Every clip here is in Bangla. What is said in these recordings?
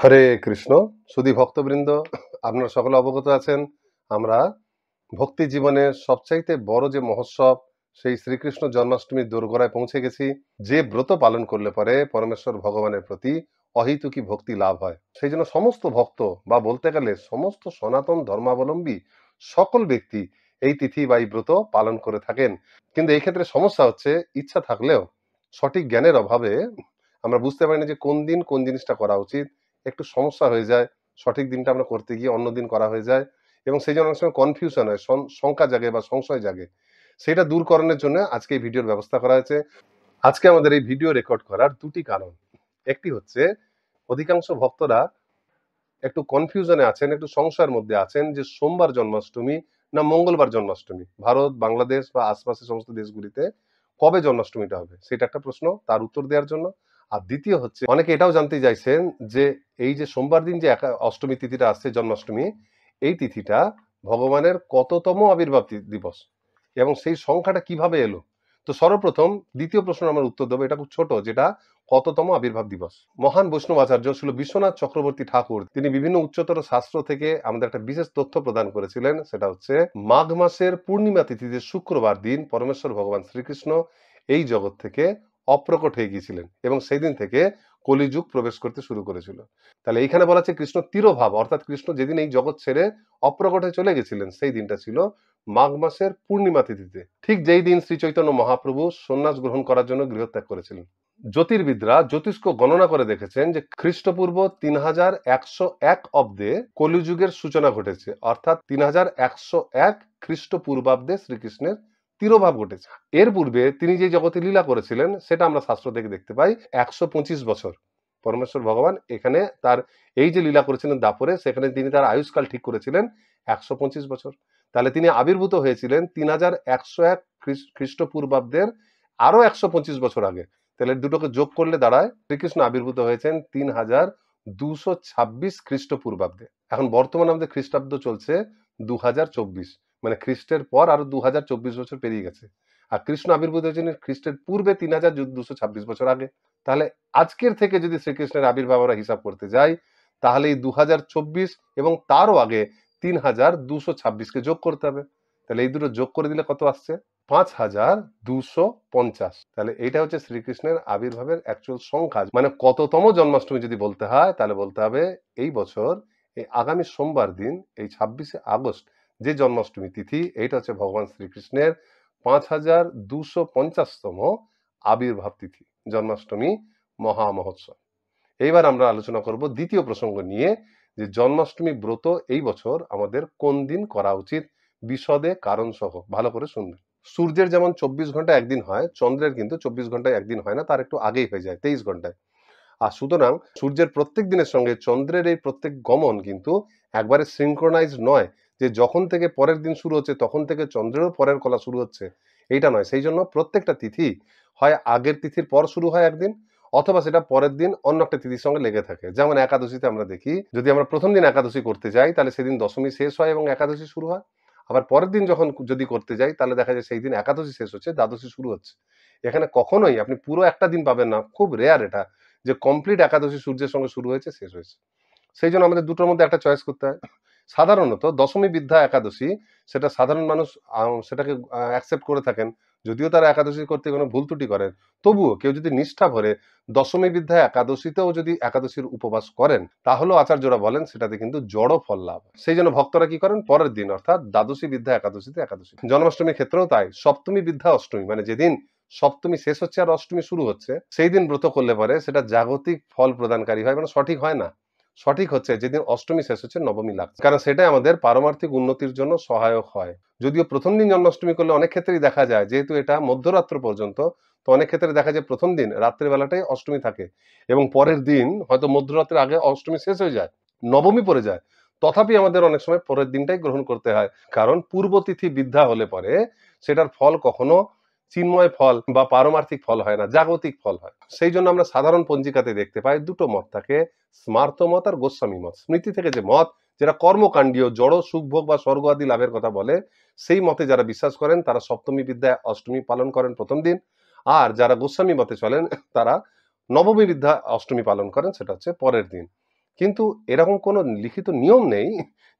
হরে কৃষ্ণ। সুধী ভক্তবৃন্দ, আপনারা সকলে অবগত আছেন আমরা ভক্তি জীবনের সবচাইতে বড় যে মহোৎসব সেই শ্রীকৃষ্ণ জন্মাষ্টমীর দোরগোড়ায় পৌঁছে গেছি। যে ব্রত পালন করলে পরে পরমেশ্বর ভগবানের প্রতি অহেতুকী ভক্তি লাভ হয়, সেই জন্য সমস্ত ভক্ত বা বলতে গেলে সমস্ত সনাতন ধর্মাবলম্বী সকল ব্যক্তি এই তিথি বা এই ব্রত পালন করে থাকেন। কিন্তু এই ক্ষেত্রে সমস্যা হচ্ছে, ইচ্ছা থাকলেও সঠিক জ্ঞানের অভাবে আমরা বুঝতে পারি না যে কোন দিন কোন জিনিসটা করা উচিত। একটু সমস্যা হয়ে যায়, সঠিক দিনটা আমরা করতে গিয়ে অন্য দিন করা হয়ে যায় এবং সেই জন্য অনেক সময় কনফিউশন হয়, শঙ্কা জাগে বা সংশয় জাগে। সেটা দূরকরণের জন্য আজকে এই ভিডিওর ব্যবস্থা করা হয়েছে। আজকে আমাদের এই ভিডিও রেকর্ড করার দুটি কারণ। একটি হচ্ছে, অধিকাংশ ভক্তরা একটু কনফিউশনে আছেন, একটু সংশয়ের মধ্যে আছেন যে সোমবার জন্মাষ্টমী না মঙ্গলবার জন্মাষ্টমী, ভারত বাংলাদেশ বা আশপাশের সমস্ত দেশগুলিতে কবে জন্মাষ্টমীটা হবে সেটা একটা প্রশ্ন, তার উত্তর দেওয়ার জন্য। আর দ্বিতীয় হচ্ছে, অনেকে এটাও জানতে চাইছেন যে এই যে সোমবার দিন যে অষ্টমী তিথিটা আসছে জন্মাষ্টমী, এই তিথিটা ভগবানের কততম আবির্ভাব দিবস এবং সেই সংখ্যাটা কিভাবে এলো। তো সর্বপ্রথম দ্বিতীয় প্রশ্ন আমার উত্তর দেবো, এটা খুব ছোট, যেটা কততম আবির্ভাব দিবস। মহান বৈষ্ণব আচার্য ছিল বিশ্বনাথ চক্রবর্তী ঠাকুর, তিনি বিভিন্ন উচ্চতর শাস্ত্র থেকে আমাদের একটা বিশেষ তথ্য প্রদান করেছিলেন। সেটা হচ্ছে, মাঘ মাসের পূর্ণিমা তিথিতে শুক্রবার দিন পরমেশ্বর ভগবান শ্রীকৃষ্ণ এই জগৎ থেকে অপ্রকট হয়ে গিয়েছিলেন এবং সেই দিন থেকে কলিযুগ প্রবেশ করতে শুরু করেছিল। তাহলে এইখানে বলা হচ্ছে কৃষ্ণ তিরোভাব, অর্থাৎ কৃষ্ণ যেদিন এই জগৎ ছেড়ে অপ্রকট হয়ে চলে গেছিলেন সেই দিনটা ছিল মাঘ মাসের পূর্ণিমা তিথিতে, ঠিক যেই দিন শ্রী চৈতন্য মহাপ্রভু সন্ন্যাস গ্রহণ করার জন্য গৃহত্যাগ করেছিলেন। জ্যোতির্বিদরা জ্যোতিষ্ক গণনা করে দেখেছেন যে খ্রিস্টপূর্ব 3101 অব্দে কলিযুগের সূচনা ঘটেছে, অর্থাৎ 3101 খ্রিস্টপূর্বাব্দে শ্রীকৃষ্ণের তিরোভাব ঘটেছে। এর পূর্বে তিনি যে জগতে লীলা করেছিলেন সেটা আমরা শাস্ত্র থেকে দেখতে পাই 125 বছর পরমেশ্বর ভগবান এখানে তার এই যে লীলা করেছিলেন দাপরে, সেখানে তিনি তার আয়ুষ্কাল ঠিক করেছিলেন 125 বছর। তাহলে তিনি আবির্ভূত হয়েছিলেন 3101 খ্রিস্টপূর্বাব্দের আরো 125 বছর আগে। তাহলে দুটোকে যোগ করলে দাঁড়ায় শ্রীকৃষ্ণ আবির্ভূত হয়েছেন 3226 খ্রিস্টপূর্বাব্দে। এখন বর্তমানে আমাদের খ্রিস্টাব্দ চলছে 2024, মানে খ্রিস্টের পর আরো 2024 বছর পেরিয়ে গেছে। আর কৃষ্ণ আবির্ভূত হয়েছেন খ্রিস্টের পূর্বে 3226 বছর আগে। তাহলে আজকের থেকে যদি শ্রীকৃষ্ণের আবির্ভাব আমরা হিসাব করতে যাই, তাহলে এই 2024 এবং তারও আগে 3226কে যোগ করতে হবে। তাহলে এই দুটো যোগ করে দিলে কত আসছে? 5250। তাহলে এইটা হচ্ছে শ্রীকৃষ্ণের আবির্ভাবের অ্যাকচুয়াল সংখ্যা। মানে কততম জন্মাষ্টমী যদি বলতে হয়, তাহলে বলতে হবে এই বছর এই আগামী সোমবার দিন এই 26শে আগস্ট যে জন্মাষ্টমী তিথি, এইটা হচ্ছে ভগবান শ্রীকৃষ্ণের 5250তম আবির্ভাব তিথি, জন্মাষ্টমী মহা মহোৎসব। এইবার আমরা আলোচনা করব দ্বিতীয় প্রসঙ্গ নিয়ে, যে জন্মাষ্টমী ব্রত এই বছর আমাদের কোন দিন করা উচিত, বিশদে কারণ সহ ভালো করে শুনবেন। সূর্যের যেমন 24 ঘন্টায় একদিন হয়, চন্দ্রের কিন্তু 24 ঘন্টায় একদিন হয় না, তার একটু আগেই হয়ে যায় 23 ঘন্টায়। আর সুতরাং সূর্যের প্রত্যেক দিনের সঙ্গে চন্দ্রের এই প্রত্যেক গমন কিন্তু একবারে সিনক্রোনাইজ নয়, যে যখন থেকে পরের দিন শুরু হচ্ছে তখন থেকে চন্দ্রেরও পরের কলা শুরু হচ্ছে, এইটা নয়। সেই জন্য প্রত্যেকটা তিথি হয় আগের তিথির পর শুরু হয় একদিন, অথবা সেটা পরের দিন অন্য একটা তিথির সঙ্গে লেগে থাকে। যেমন একাদশীতে আমরা দেখি, যদি আমরা প্রথম দিন একাদশী করতে যাই তাহলে সেদিন দশমী শেষ হয় এবং একাদশী শুরু হয়। আবার পরের দিন যখন যদি করতে যাই তাহলে দেখা যায় সেই দিন একাদশী শেষ হচ্ছে, দ্বাদশী শুরু হচ্ছে। এখানে কখনোই আপনি পুরো একটা দিন পাবেন না, খুব রেয়ার এটা, যে কমপ্লিট একাদশী সূর্যের সঙ্গে শুরু হয়েছে শেষ হয়েছে। সেই জন্য আমাদের দুটোর মধ্যে একটা চয়েস করতে হয়। সাধারণত দশমী বিদ্যা একাদশী, সেটা সাধারণ মানুষ সেটাকে অ্যাকসেপ্ট করে থাকেন, যদিও তারা একাদশী করতে কোনো ভুল ত্রুটি করেন, তবুও কেউ যদি নিষ্ঠা ভরে দশমী বিদ্যা একাদশীতেও যদি একাদশীর উপবাস করেন, তাহলেও আচার্যরা বলেন সেটাতে কিন্তু জড় ফল লাভ। সেই জন্য ভক্তরা কি করেন, পরের দিন অর্থাৎ দ্বাদশী বিদ্যা একাদশীতে একাদশী। জন্মাষ্টমীর ক্ষেত্রেও তাই, সপ্তমী বিদ্যা অষ্টমী, মানে যেদিন সপ্তমী শেষ হচ্ছে আর অষ্টমী শুরু হচ্ছে, সেই দিন ব্রত করলে পরে সেটা জাগতিক ফল প্রদানকারী হয়, মানে সঠিক হয় না। সঠিক হচ্ছে যেদিন অষ্টমী শেষ হচ্ছে নবমী লাগছে, কারণ সেটাই আমাদের পারমার্থিক উন্নতির জন্য সহায়ক হয়। যদিও প্রথম দিন জন্মাষ্টমী করলে অনেক ক্ষেত্রেই দেখা যায়, যেহেতু এটা মধ্যরাত্র পর্যন্ত, তো অনেক ক্ষেত্রে দেখা যায় প্রথম দিন রাত্রের বেলাটাই অষ্টমী থাকে এবং পরের দিন হয়তো মধ্যরাত্রের আগে অষ্টমী শেষ হয়ে যায়, নবমী পড়ে যায়। তথাপি আমাদের অনেক সময় পরের দিনটাই গ্রহণ করতে হয়, কারণ পূর্বতিথি বিদ্যা হলে পরে সেটার ফল কখনো চিন্ময় ফল বা পারমার্থিক ফল হয় না, জাগতিক ফল হয়। সেই জন্য আমরা সাধারণ পঞ্জিকাতে দেখতে পাই দুটো মত থাকে, স্মার্ত মত আর গোস্বামী মত। স্মৃতি থেকে যে মত, যেটা কর্মকাণ্ডীয় জড় সুখভোগ বা স্বর্গ আদি লাভের কথা বলে, সেই মতে যারা বিশ্বাস করেন তারা সপ্তমী বিদ্যায় অষ্টমী পালন করেন প্রথম দিন, আর যারা গোস্বামী মতে চলেন তারা নবমী বিদ্যা অষ্টমী পালন করেন, সেটা হচ্ছে পরের দিন। কিন্তু এরকম কোনো লিখিত নিয়ম নেই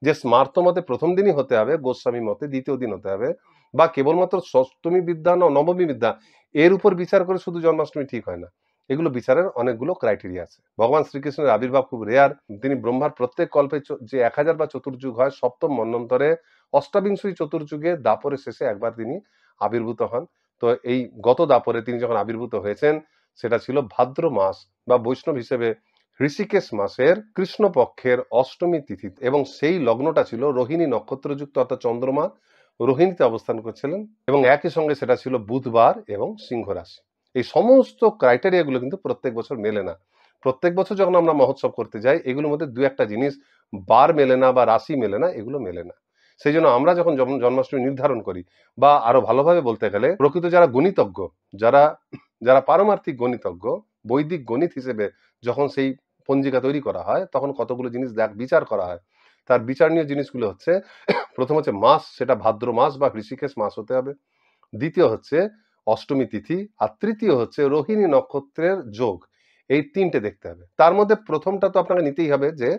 যে স্মার্ত মতে প্রথম দিনই হতে হবে, গোস্বামী মতে দ্বিতীয় দিন হতে হবে, বা কেবলমাত্র ষষ্ঠমী বিদ্যা না নবমী বিদ্যা এর উপর বিচার করে শুধু জন্মাষ্টমী ঠিক হয় না। এগুলো বিচারের অনেকগুলো ক্রাইটেরিয়া আছে। ভগবান শ্রীকৃষ্ণের আবির্ভাব খুব রেয়ার। তিনি ব্রহ্মার প্রত্যেক কল্পে যে 1000 বা চতুর্যুগ হয়, সপ্তম মন্বন্তরে অষ্টাবিংশতি চতুর্যুগে দাপরের শেষে একবার তিনি আবির্ভূত হন। তো এই গত দাপরে তিনি যখন আবির্ভূত হয়েছেন সেটা ছিল ভাদ্র মাস বা বৈষ্ণব হিসেবে ঋষিকেশ মাসের কৃষ্ণপক্ষের অষ্টমী তিথি, এবং সেই লগ্নটা ছিল রোহিণী নক্ষত্রযুক্ত, অর্থাৎ চন্দ্রমা রোহিণীতে অবস্থান করছিলেন, এবং একই সঙ্গে সেটা ছিল বুধবার এবং সিংহ রাশি। এই সমস্ত ক্রাইটেরিয়া গুলো কিন্তু প্রত্যেক বছর মেলে না। প্রত্যেক বছর যখন আমরা মহোৎসব করতে যাই এগুলোর মধ্যে দু একটা জিনিস বার মেলে না বা রাশি মেলে না, এগুলো মেলে না। সেই জন্য আমরা যখন জন্মাষ্টমী নির্ধারণ করি, বা আরো ভালোভাবে বলতে গেলে প্রকৃত যারা গণিতজ্ঞ, যারা যারা পারমার্থিক গণিতজ্ঞ, বৈদিক গণিত হিসেবে যখন সেই পঞ্জিকা তৈরি করা হয় তখন কতগুলো জিনিস বিচার করা হয়। তার বিচারনীয় জিনিসগুলো হচ্ছে, প্রথম হচ্ছে মাস, সেটা ভাদ্র মাস বা ঋষিকেশ মাস হতে হবে। দ্বিতীয় হচ্ছে অষ্টমী তিথি, আর তৃতীয় হচ্ছে রোহিণী নক্ষত্রের যোগ। এই তিনটে দেখতে হবে। তার মধ্যে প্রথমটা তো আপনাকে নিতেই হবে, যে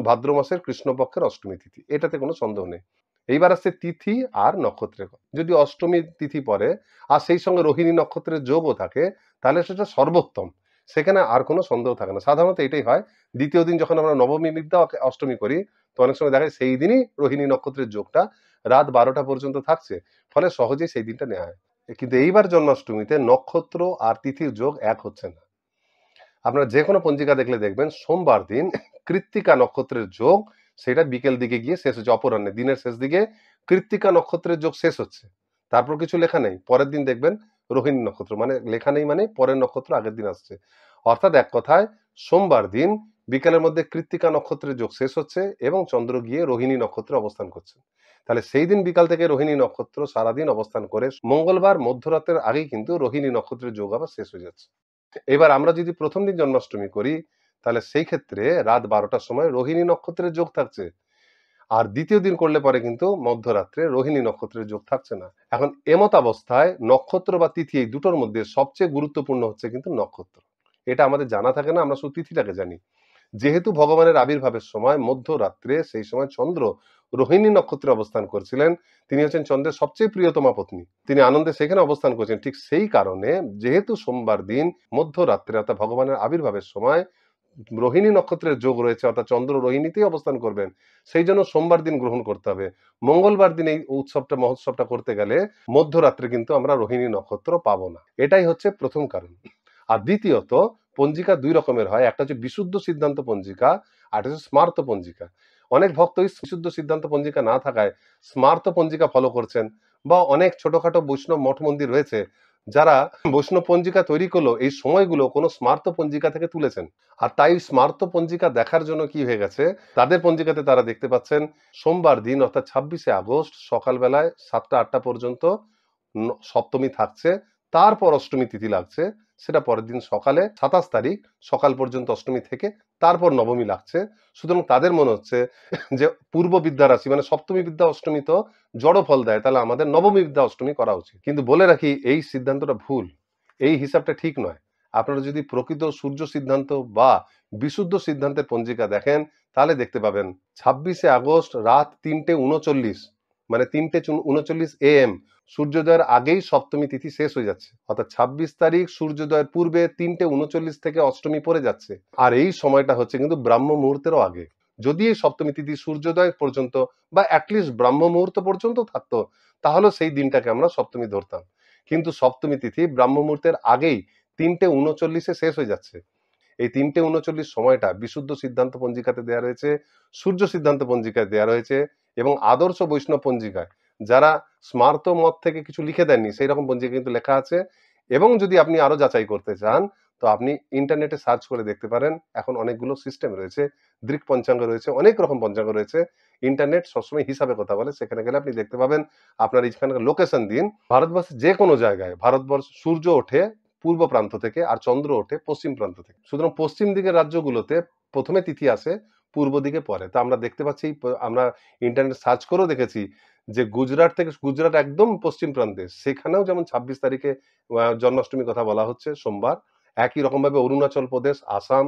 ভাদ্র মাসের কৃষ্ণপক্ষের অষ্টমী তিথি, এটাতে কোনো সন্দেহ নেই। এইবার আসছে তিথি আর নক্ষত্রের কথা। যদি অষ্টমী তিথি পড়ে আর সেই সঙ্গে রোহিণী নক্ষত্রের যোগও থাকে তাহলে সেটা সর্বোত্তম, সেখানে আর কোনো সন্দেহ থাকে না। সাধারণত এটাই হয়, দ্বিতীয় দিন যখন আমরা নবমী বিদ্যা অষ্টমী করি তো অনেক সময় দেখা যায় সেই দিনই রোহিণী নক্ষত্রের যোগটা রাত 12টা পর্যন্ত থাকছে, ফলে সহজেই সেই দিনটা নেওয়া হয়। কিন্তু এইবার জন্মাষ্টমীতে নক্ষত্র আর তিথির যোগ এক হচ্ছে না। আপনারা যে কোনো পঞ্জিকা দেখলে দেখবেন সোমবার দিন কৃত্তিকা নক্ষত্রের যোগ, সেটা বিকেল দিকে গিয়ে শেষ হচ্ছে, অপরাহ্নে দিনের শেষ দিকে কৃত্তিকা নক্ষত্রের যোগ শেষ হচ্ছে, তারপর কিছু লেখা নেই। পরের দিন দেখবেন রোহিণী নক্ষত্র, মানে লেখা নেই, মানে পরের নক্ষত্র আগের দিন আসছে। অর্থাৎ এক কথায় সোমবার দিন বিকেলের মধ্যে কৃত্তিকা নক্ষত্রের যোগ শেষ হচ্ছে এবং চন্দ্র গিয়ে রোহিণী নক্ষত্রে অবস্থান করছে। তাহলে সেই দিন বিকাল থেকে রোহিণী নক্ষত্র সারাদিন অবস্থান করে মঙ্গলবার মধ্যরাতের আগেই কিন্তু রোহিণী নক্ষত্রের যোগ আবার শেষ হয়ে যাচ্ছে। এবার আমরা যদি প্রথম দিন জন্মাষ্টমী করি তাহলে সেই ক্ষেত্রে রাত 12টার সময় রোহিণী নক্ষত্রের যোগ থাকছে, আর দ্বিতীয় দিন করলে পরে কিন্তু মধ্যরাত্রে রোহিণী নক্ষত্রের যোগ থাকছে না। এখন এমত অবস্থায় নক্ষত্র বা তিথি এই দুটোর মধ্যে সবচেয়ে গুরুত্বপূর্ণ হচ্ছে কিন্তু নক্ষত্র। এটা আমাদের জানা থাকে না, আমরা শুধু তিথিটাকে জানি। যেহেতু ভগবানের আবির্ভাবের সময় মধ্যরাত্রে, সেই সময় চন্দ্র রোহিণী নক্ষত্রে অবস্থান করছিলেন, তিনি হচ্ছেন চন্দ্রের সবচেয়ে প্রিয়তমা পত্নী, তিনি আনন্দে সেখানে অবস্থান করছেন। ঠিক সেই কারণে যেহেতু সোমবার দিন মধ্যরাত্রে অর্থাৎ ভগবানের আবির্ভাবের সময় রোহিণী নক্ষত্রের যোগ রয়েছে, অর্থাৎ চন্দ্র রোহিণীতেই অবস্থান করবেন, সেই জন্য সোমবার দিন গ্রহণ করতে হবে। মঙ্গলবার দিন এই উৎসবটা মহোৎসবটা করতে গেলে মধ্যরাত্রে কিন্তু আমরা রোহিণী নক্ষত্র পাবো না। এটাই হচ্ছে প্রথম কারণ। আর দ্বিতীয়ত, পঞ্জিকা দুই রকমের হয়, একটা হচ্ছে বিশুদ্ধ সিদ্ধান্ত পঞ্জিকা, আর একটা হচ্ছে স্মার্ত পঞ্জিকা। অনেক ভক্ত বিশুদ্ধ সিদ্ধান্ত পঞ্জিকা না থাকায় স্মার্ত পঞ্জিকা ফলো করছেন, বা অনেক ছোটখাটো বৈষ্ণব মঠ মন্দির রয়েছে যারা বৈষ্ণব পঞ্জিকা তৈরি করলো এই সময়গুলো কোনো স্মার্ত পঞ্জিকা থেকে তুলেছেন। আর তাই স্মার্ত পঞ্জিকা দেখার জন্য কি হয়ে গেছে, তাদের পঞ্জিকাতে তারা দেখতে পাচ্ছেন সোমবার দিন অর্থাৎ 26শে আগস্ট সকালবেলায় 7টা-8টা পর্যন্ত সপ্তমী থাকছে, তারপর অষ্টমী তিথি লাগছে, সেটা পরের দিন সকালে 27 তারিখ সকাল পর্যন্ত অষ্টমী থেকে তারপর নবমী লাগছে। সুতরাং তাদের মনে হচ্ছে যে পূর্ব বিদ্যা রাশি মানে সপ্তমী বিদ্যা অষ্টমী তো জড় ফল দেয়, তাহলে আমাদের নবমী বিদ্যা অষ্টমী করা উচিত। কিন্তু বলে রাখি এই সিদ্ধান্তটা ভুল, এই হিসাবটা ঠিক নয়। আপনারা যদি প্রকৃত সূর্য সিদ্ধান্ত বা বিশুদ্ধ সিদ্ধান্তের পঞ্জিকা দেখেন তাহলে দেখতে পাবেন 26শে আগস্ট রাত 3:39 মানে 3:39 AM সূর্যোদয়ের আগেই সপ্তমী তিথি শেষ হয়ে যাচ্ছে, অর্থাৎ 26 তারিখ সূর্যোদয়ের পূর্বে 3:39 থেকে অষ্টমী পড়ে যাচ্ছে। আর এই সময়টা হচ্ছে কিন্তু ব্রাহ্ম মুহূর্তেরও আগে। যদি এই সপ্তমী তিথি সূর্যোদয় পর্যন্ত বা অ্যাটলিস্ট ব্রাহ্ম মুহূর্ত পর্যন্ত থাকতো তাহলে সেই দিনটাকে আমরা সপ্তমী ধরতাম, কিন্তু সপ্তমী তিথি ব্রাহ্ম মুহূর্তের আগেই 3:39 শেষ হয়ে যাচ্ছে। এই 3:39 সময়টা বিশুদ্ধ সিদ্ধান্ত পঞ্জিকাতে দেওয়া রয়েছে, সূর্য সিদ্ধান্ত পঞ্জিকায় দেওয়া রয়েছে, এবং আদর্শ বৈষ্ণব পঞ্জিকায় যারা স্মার্ত মত থেকে কিছু লিখে দেননি সেই রকম পঞ্জিকা কিন্তু লেখা আছে। এবং যদি আপনি আরো যাচাই করতে চান তো আপনি ইন্টারনেটে সার্চ করে দেখতে পারেন, এখন অনেকগুলো সিস্টেম রয়েছে, দৃক পঞ্চাঙ্গ রয়েছে, অনেক রকম পঞ্চাঙ্গ রয়েছে। ইন্টারনেট সবসময় হিসাবে কথা বলে, সেখানে গেলে আপনি দেখতে পাবেন। আপনার এখানকার লোকেশন দিন, ভারতবর্ষের যে কোনো জায়গায় ভারতবর্ষ সূর্য ওঠে পূর্ব প্রান্ত থেকে আর চন্দ্র ওঠে পশ্চিম প্রান্ত থেকে। সুতরাং পশ্চিম দিকের রাজ্যগুলোতে প্রথমে তিথি আসে, পূর্ব দিকে পরে। তা আমরা দেখতে পাচ্ছি, আমরা ইন্টারনেট সার্চ করেও দেখেছি যে গুজরাট একদম পশ্চিম প্রান্তে, সেখানেও যেমন 26 তারিখে জন্মাষ্টমীর কথা বলা হচ্ছে সোমবার, একই রকম ভাবে অরুণাচল প্রদেশ, আসাম,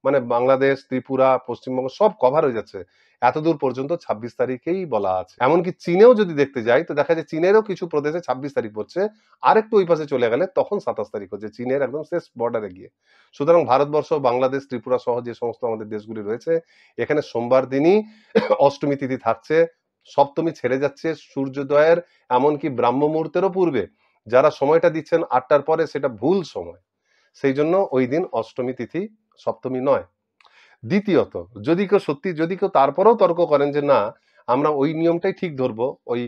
মানে বাংলাদেশ, ত্রিপুরা, পশ্চিমবঙ্গ সব কভার হয়ে যাচ্ছে। এতদূর পর্যন্ত ২৬ তারিখেই বলা আছে। এমনকি চীনেও যদি দেখতে যাই তো দেখা যায় চীনেরও কিছু প্রদেশে ২৬ তারিখ পড়ছে। আরেকটু ওই পাশে চলে গেলে তখন ২৭ তারিখ হচ্ছে, চীনের একদম শেষ বর্ডারে গিয়ে। সুতরাং ভারতবর্ষ, বাংলাদেশ, ত্রিপুরা সহ যে সমস্ত আমাদের দেশগুলি রয়েছে, এখানে সোমবার দিনই অষ্টমী তিথি থাকছে। সপ্তমী ছেড়ে যাচ্ছে সূর্যোদয়ের এমনকি ব্রাহ্ম মুহূর্তেরও পূর্বে। যারা সময়টা দিচ্ছেন ৮টার পরে সেটা ভুল সময়। সেই জন্য ওই দিন অষ্টমী তিথি, সপ্তমী নয়। দ্বিতীয়ত, যদি কেউ তারপরেও তর্ক করেন যে না আমরা ওই নিয়মটাই ঠিক ধরবো, ওই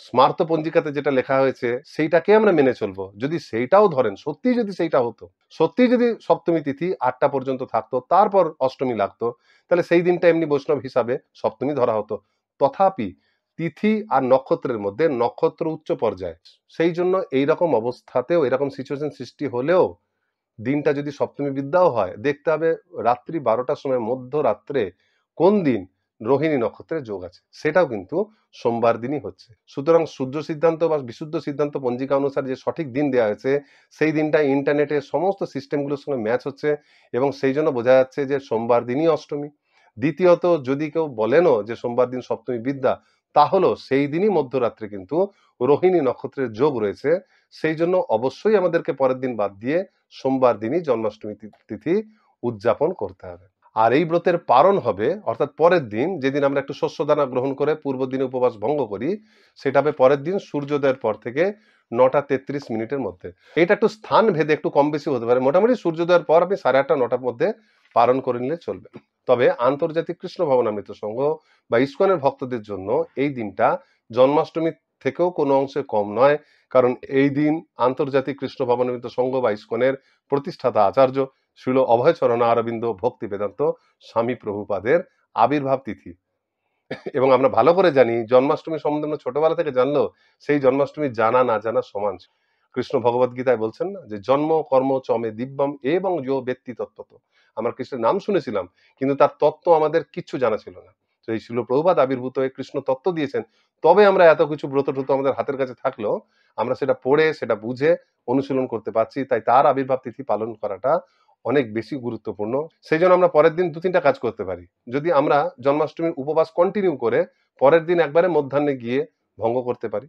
স্মার্ত পঞ্জিকাতে যেটা লেখা হয়েছে সেইটাকে আমরা মেনে চলবো, যদি সেইটাও ধরেন, সত্যি যদি সেইটা হতো, সত্যি যদি সপ্তমী তিথি ৮টা পর্যন্ত থাকতো তারপর অষ্টমী লাগতো, তাহলে সেই দিনটা এমনি বৈষ্ণব হিসাবে সপ্তমী ধরা হতো। তথাপি তিথি আর নক্ষত্রের মধ্যে নক্ষত্র উচ্চ পর্যায়ে, সেই জন্য এইরকম অবস্থাতেও, এরকম সিচুয়েশন সৃষ্টি হলেও দিনটা যদি সপ্তমী বিদ্যাও হয়, দেখতে হবে রাত্রি ১২টার সময় মধ্যরাত্রে কোন দিন রোহিণী নক্ষত্রের যোগ আছে, সেটাও কিন্তু সোমবার দিনই হচ্ছে। সুতরাং শুদ্ধ সিদ্ধান্ত বা বিশুদ্ধ সিদ্ধান্ত পঞ্জিকা অনুসারে যে সঠিক দিন দেওয়া হয়েছে সেই দিনটা ইন্টারনেটের সমস্ত সিস্টেমগুলোর সঙ্গে ম্যাচ হচ্ছে এবং সেই জন্য বোঝা যাচ্ছে যে সোমবার দিনই অষ্টমী। দ্বিতীয়ত, যদি কেউ বলেনও যে সোমবার দিন সপ্তমী বিদ্যা, তাহলেও সেই দিনই মধ্যরাত্রে কিন্তু রোহিণী নক্ষত্রের যোগ রয়েছে। সেই জন্য অবশ্যই আমাদেরকে পরের দিন বাদ দিয়ে সোমবার দিনই জন্মাষ্টমী তিথি উদযাপন করতে হবে। আর এই ব্রতের পারণ হবে অর্থাৎ পরের দিন, যেদিন আমরা একটু শস্যদানা গ্রহণ করে পূর্ব দিনে উপবাস ভঙ্গ করি, সেটা হবে পরের দিন সূর্যোদয়ের পর থেকে ৯টা ৩৩ মিনিটের মধ্যে। এটা একটু স্থান ভেদে একটু কম বেশি হতে পারে, মোটামুটি সূর্যোদয়ের পর আপনি ৮:৩০ ৯টার মধ্যে পালন করে নিলে চলবে। তবে আন্তর্জাতিক কৃষ্ণ ভবনামৃত সংঘ বা ইসকনের ভক্তদের জন্য এই দিনটা জন্মাষ্টমী থেকেও কোনো অংশে কম নয়, কারণ এই দিন আন্তর্জাতিক কৃষ্ণ ভবনামৃত সংঘ বা ইসকনের প্রতিষ্ঠাতা আচার্য শ্রীল অভয়চরণ অরবিন্দ ভক্তি বেদান্ত স্বামী প্রভুপাদের আবির্ভাব তিথি। এবং আমরা ভালো করে জানি জন্মাষ্টমী সম্বন্ধে আমরা ছোটবেলা থেকে জানলেও সেই জন্মাষ্টমী জানা না জানা সমান। কৃষ্ণ ভগবত গীতায় বলছেন না যে জন্ম কর্ম চমে দিব্যম এবং যো ব্যক্তি তত্ত্বত। আমরা কৃষ্ণের নাম শুনেছিলাম কিন্তু তার তত্ত্ব আমাদের কিচ্ছু জানা ছিল না। তো এই শিল প্রভুপাদ আবির্ভূত হয়ে কৃষ্ণ তত্ত্ব দিয়েছেন, তবে আমরা এত কিছু ব্রত ট্রত আমাদের হাতের কাছে থাকলেও আমরা সেটা পড়ে সেটা বুঝে অনুশীলন করতে পারছি। তাই তার আবির্ভাব তিথি পালন করাটা অনেক বেশি গুরুত্বপূর্ণ। সেই জন্য আমরা পরের দিন ২-৩টা কাজ করতে পারি। যদি আমরা জন্মাষ্টমীর উপবাস কন্টিনিউ করে পরের দিন একবারে মধ্যাহ্নে গিয়ে ভঙ্গ করতে পারি,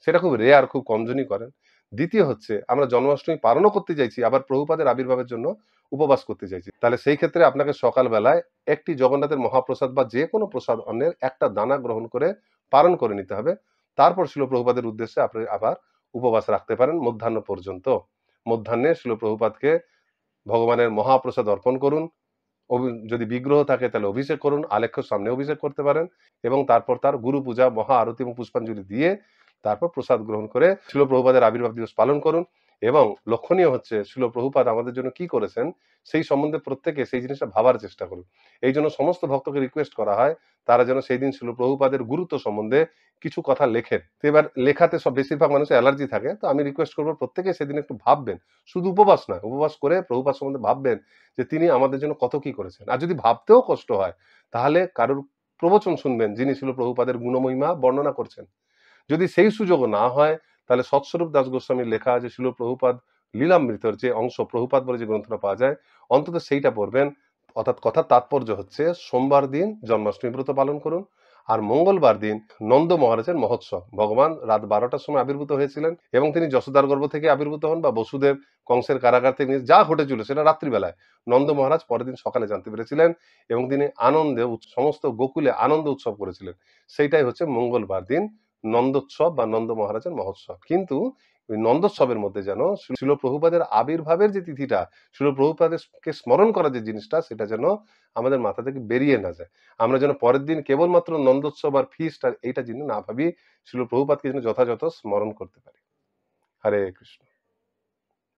সেটা খুব রেয়ার, খুব কমজনই করেন। দ্বিতীয় হচ্ছে আমরা জন্মাষ্টমী পালনও করতে চাইছি, আবার প্রভুপাদের আবির্ভাবের জন্য উপবাস করতে চাইছি, তাহলে সেই ক্ষেত্রে আপনাকে সকালবেলায় একটি জগন্নাথের মহাপ্রসাদ বা যে কোনো প্রসাদ অন্নের একটা দানা গ্রহণ করে পালন করে নিতে হবে। তারপর শিল প্রভুপাদের উদ্দেশ্যে আপনি আবার উপবাস রাখতে পারেন মধ্যাহ্ন পর্যন্ত। মধ্যাহ্নে শিল প্রভুপাদকে ভগবানের মহাপ্রসাদ অর্পণ করুন। যদি বিগ্রহ থাকে তাহলে অভিষেক করুন, আলেখ্যর সামনে অভিষেক করতে পারেন এবং তারপর তার গুরু পূজা, মহা আরতি এবং পুষ্পাঞ্জলি দিয়ে তারপর প্রসাদ গ্রহণ করে শিল প্রভুপাদের আবির্ভাব দিবস পালন করুন। এবং লক্ষণীয় হচ্ছে শিল প্রভুপাদ আমাদের জন্য কি করেছেন সেই সম্বন্ধে প্রত্যেকে সেই জিনিসটা ভাবার চেষ্টা করুন। এই জন্য সমস্ত ভক্তকে রিকোয়েস্ট করা হয় তারা যেন সেই দিন শিল প্রভুপাদের গুরুত্ব সম্বন্ধে কিছু কথা লেখেন। তো এবার লেখাতে সব বেশিরভাগ মানুষের অ্যালার্জি থাকে, তো আমি রিকোয়েস্ট করবো প্রত্যেকে সেদিন একটু ভাববেন, শুধু উপবাস নয়, উপবাস করে প্রভুপাদ সম্বন্ধে ভাববেন যে তিনি আমাদের জন্য কত কি করেছেন। আর যদি ভাবতেও কষ্ট হয় তাহলে কারোর প্রবচন শুনবেন যিনি ছিল প্রভুপাদের গুণমহিমা বর্ণনা করছেন। যদি সেই সুযোগও না হয় তাহলে সৎস্বরূপ দাস গোস্বামীর লেখা যে ছিল প্রভুপাদ লীলামৃতর যে অংশ, প্রভুপাদ বলে যে গ্রন্থটা পাওয়া যায়, অন্তত সেইটা পড়বেন। অর্থাৎ কথার তাৎপর্য হচ্ছে সোমবার দিন জন্মাষ্টমী ব্রত পালন করুন আর মঙ্গলবার দিন নন্দ মহারাজের মহোৎসব। ভগবান রাত ১২টার সময় আবির্ভূত হয়েছিলেন এবং তিনি যশোদার গর্ভ থেকে আবির্ভূত হন বা বসুদেব কংসের কারাগার থেকে যা ঘটেছিল সেটা রাত্রিবেলায়, নন্দ মহারাজ পরের দিন সকালে জানতে পেরেছিলেন এবং তিনি আনন্দে সমস্ত গোকুলে আনন্দ উৎসব করেছিলেন। সেইটাই হচ্ছে মঙ্গলবার দিন নন্দোৎসব বা নন্দ মহারাজের মহোৎসব। কিন্তু ওই নন্দোৎসবের মধ্যে যেন শিল প্রভুপাদের আবির্ভাবের যে তিথিটা, শিল প্রভুপাদকে স্মরণ করার যে জিনিসটা, সেটা যেন আমাদের মাথা থেকে বেরিয়ে না যায়। আমরা যেন পরের দিন কেবলমাত্র নন্দোৎসব আর ফিস্ট আর এইটা যেন না ভাবি, শিল প্রভুপাদকে যেন যথাযথ স্মরণ করতে পারি। হরে কৃষ্ণ।